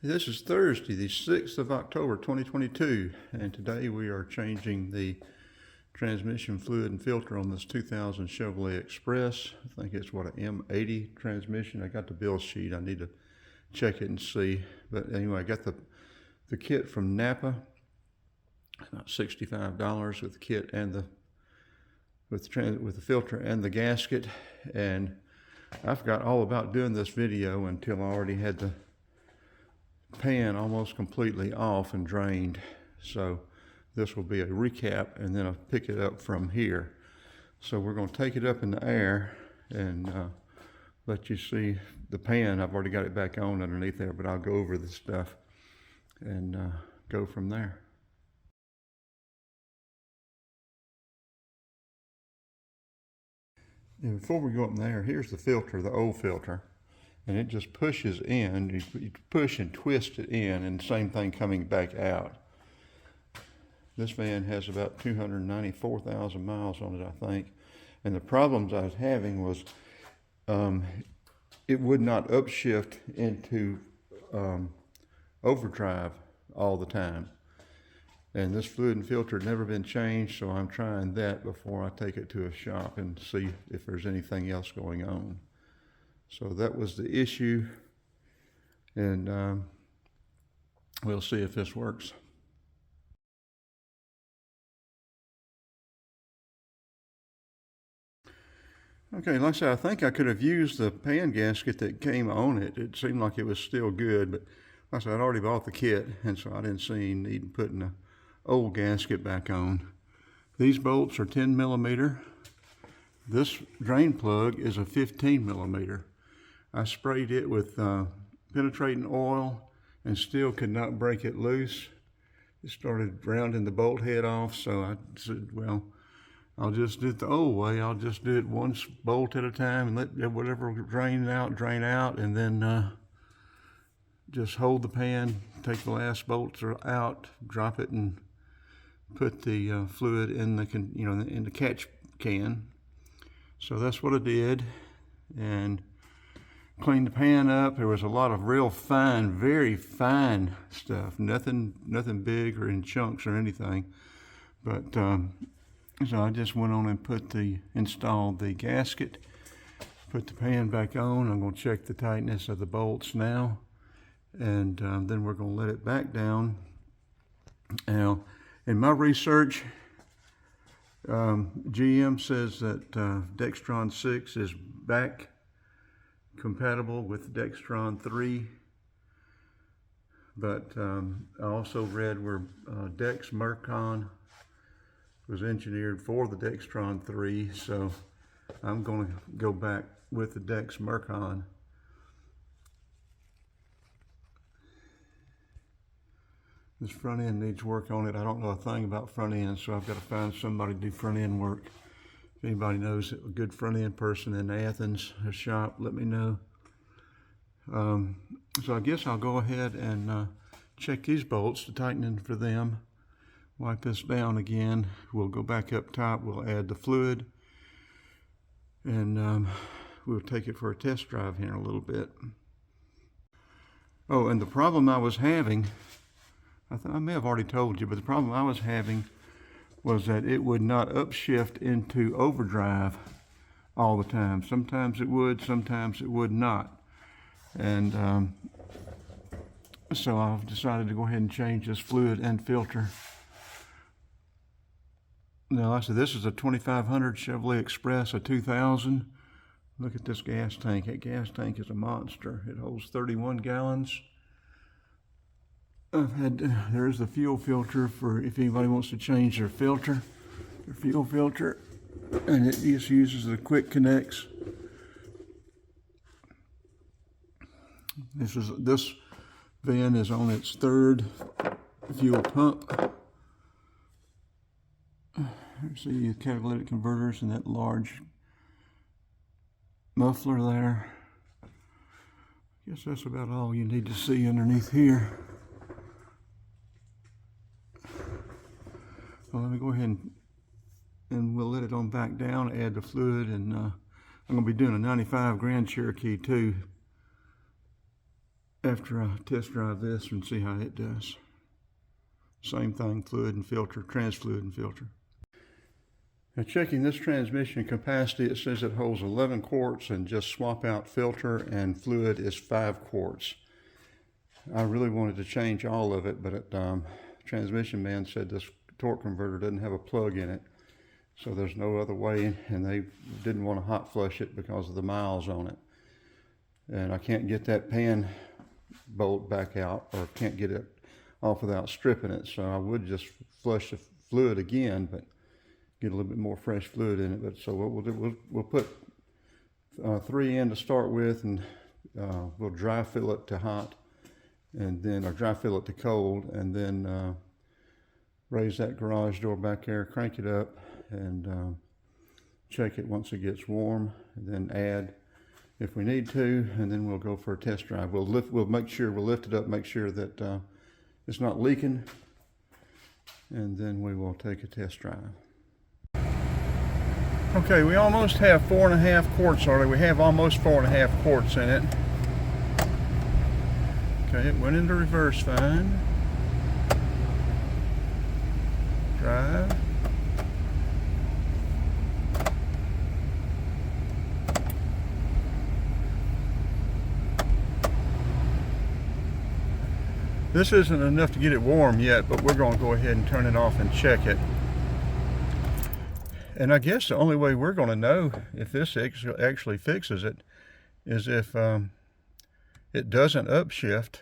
This is Thursday, the 6th of October, 2022, and today we are changing the transmission fluid and filter on this 2000 Chevrolet Express. I think it's what, an M80 transmission. I got the bill sheet. I need to check it and see. But anyway, I got the kit from Napa, about $65 with the kit and with the filter and the gasket. And I forgot all about doing this video until I already had the pan almost completely off and drained. So this will be a recap, and then I'll pick it up from here. So we're going to take it up in the air and let you see the pan. I've already got it back on underneath there, but I'll go over the stuff and go from there. And before we go up in there, here's the filter, the old filter. And it just pushes in, you push and twist it in, and same thing coming back out. This van has about 294,000 miles on it, I think. And the problems I was having was it would not upshift into overdrive all the time. And this fluid and filter had never been changed, so I'm trying that before I take it to a shop and see if there's anything else going on. So that was the issue, and we'll see if this works. Okay, like I said, I think I could have used the pan gasket that came on it. It seemed like it was still good, but like I said, I'd already bought the kit, and so I didn't see any need in putting the old gasket back on. These bolts are 10 millimeter. This drain plug is a 15 millimeter. I sprayed it with penetrating oil and still could not break it loose. It started rounding the bolt head off, so I said, well, I'll just do it the old way. I'll just do it one bolt at a time and let whatever drain out, and then just hold the pan, take the last bolts out, drop it, and put the fluid in the in the catch can. So that's what I did, and cleaned the pan up. There was a lot of real fine, very fine stuff. Nothing big or in chunks or anything. But so I just went on and installed the gasket, put the pan back on. I'm going to check the tightness of the bolts now, and then we're going to let it back down. Now, in my research, GM says that Dextron 6 is back compatible with Dextron 3, but I also read where Dex Mercon was engineered for the Dextron 3, so I'm going to go back with the Dex Mercon. This front end needs work on it. I don't know a thing about front end, so I've got to find somebody to do front end work. If anybody knows a good front end person in Athens, a shop, let me know. So I guess I'll go ahead and check these bolts to tighten in for them. Wipe this down again. We'll go back up top. We'll add the fluid, and we'll take it for a test drive here in a little bit. Oh, and the problem I was having, I may have already told you, but the problem I was having was that it would not upshift into overdrive all the time. Sometimes it would, sometimes it would not. And so I've decided to go ahead and change this fluid and filter. Now, like I said, this is a 2500 Chevrolet Express, a 2000. Look at this gas tank. That gas tank is a monster. It holds 31 gallons. There's the fuel filter for if anybody wants to change their filter, their fuel filter, and it just uses the quick connects. This van is on its third fuel pump. See the catalytic converters and that large muffler there. I guess that's about all you need to see underneath here. Well, let me go ahead and we'll let it on back down, add the fluid, and I'm going to be doing a 95 Grand Cherokee too. after I test drive this and see how it does. Same thing, fluid and filter, trans fluid and filter. Now checking this transmission capacity, it says it holds 11 quarts and just swap out filter and fluid is 5 quarts. I really wanted to change all of it, but transmission man said this torque converter doesn't have a plug in it, so there's no other way, and they didn't want to hot flush it because of the miles on it. And I can't get that pan bolt back out, or can't get it off without stripping it, so I would just flush the fluid again, but get a little bit more fresh fluid in it. But so what we'll do, we'll put 3 in to start with, and we'll dry fill it to hot, and then, or dry fill it to cold, and then raise that garage door back there, crank it up, and check it once it gets warm, and then add if we need to, and then we'll go for a test drive. We'll lift it up, make sure that it's not leaking, and then we will take a test drive. Okay, we almost have 4.5 quarts already. We have almost 4.5 quarts in it. Okay, it went into reverse fine. Drive. This isn't enough to get it warm yet, but we're going to go ahead and turn it off and check it. And I guess the only way we're going to know if this actually fixes it is if it doesn't upshift,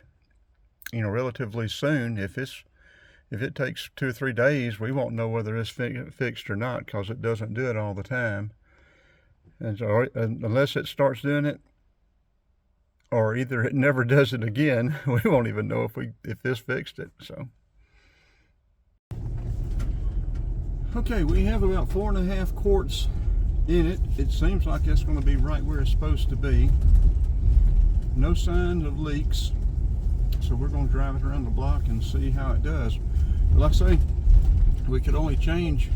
relatively soon. If it takes 2 or 3 days, we won't know whether it's fixed or not, because it doesn't do it all the time. And so, unless it starts doing it, or either it never does it again, we won't even know if this fixed it. So. Okay, we have about 4.5 quarts in it. It seems like it's going to be right where it's supposed to be. No signs of leaks. So we're going to drive it around the block and see how it does. But like I say, we could only change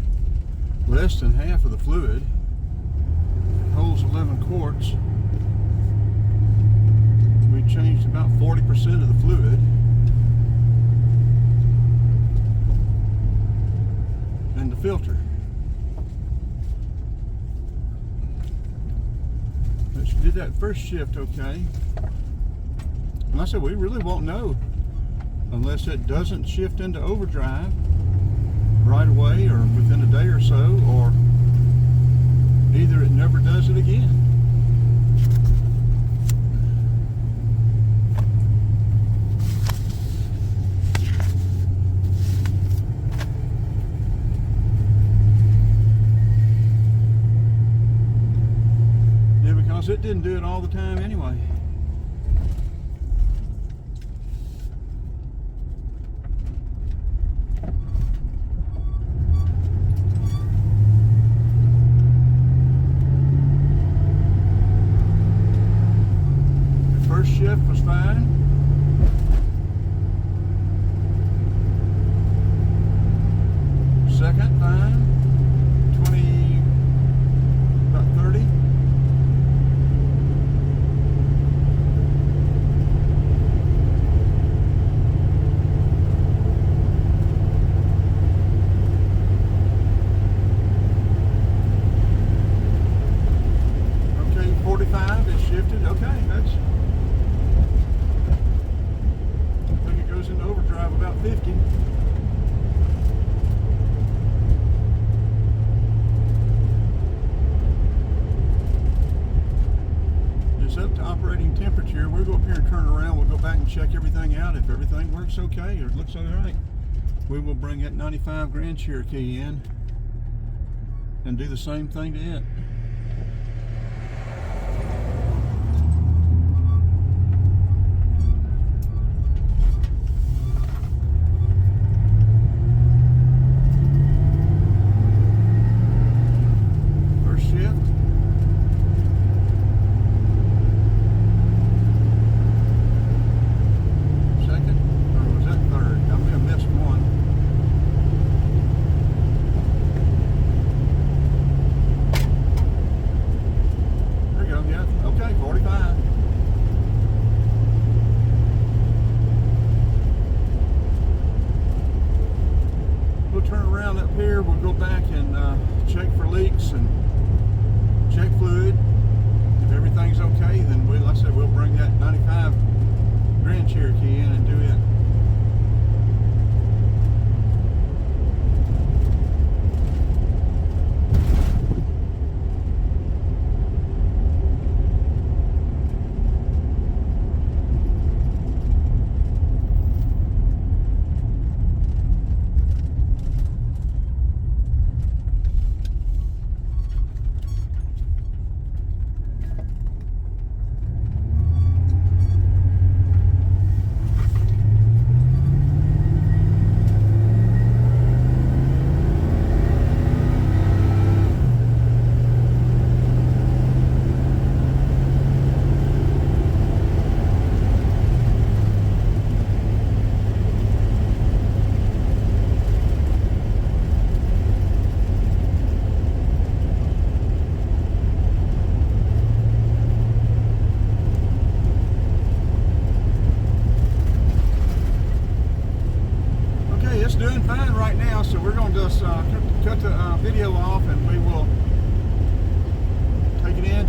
less than half of the fluid. It holds 11 quarts. We changed about 40% of the fluid. And the filter. But she did that first shift okay. And I said we really won't know unless it doesn't shift into overdrive right away or within a day or so, or either it never does it again. It didn't do it all the time anyway. The first shift was fine. Second, fine. 20, about 30. About 50. It's up to operating temperature. We'll go up here and turn around. We'll go back and check everything out. If everything works okay or looks all right, we will bring that 95 Grand Cherokee in and do the same thing to it.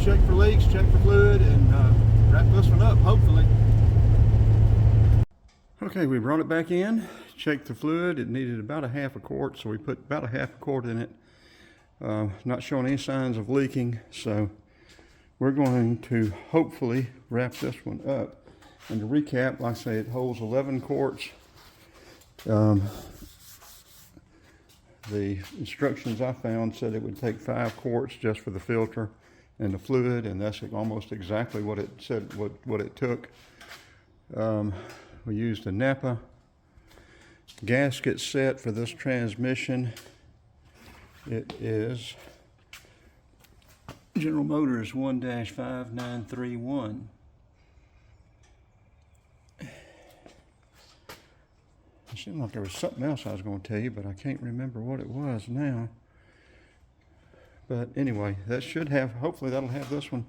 check for leaks, check for fluid, and wrap this one up, hopefully. Okay, we brought it back in, checked the fluid. It needed about a half a quart, so we put about a half a quart in it. Not showing any signs of leaking, so we're going to hopefully wrap this one up. And to recap, like I say, it holds 11 quarts. The instructions I found said it would take 5 quarts just for the filter and the fluid, and that's almost exactly what it said, what it took. We used a Napa gasket set for this transmission. It is General Motors 1-5931. It seemed like there was something else I was going to tell you, but I can't remember what it was now. But anyway, that should have, hopefully that'll have this one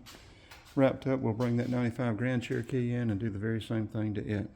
wrapped up. We'll bring that 95 Grand Cherokee in and do the very same thing to it.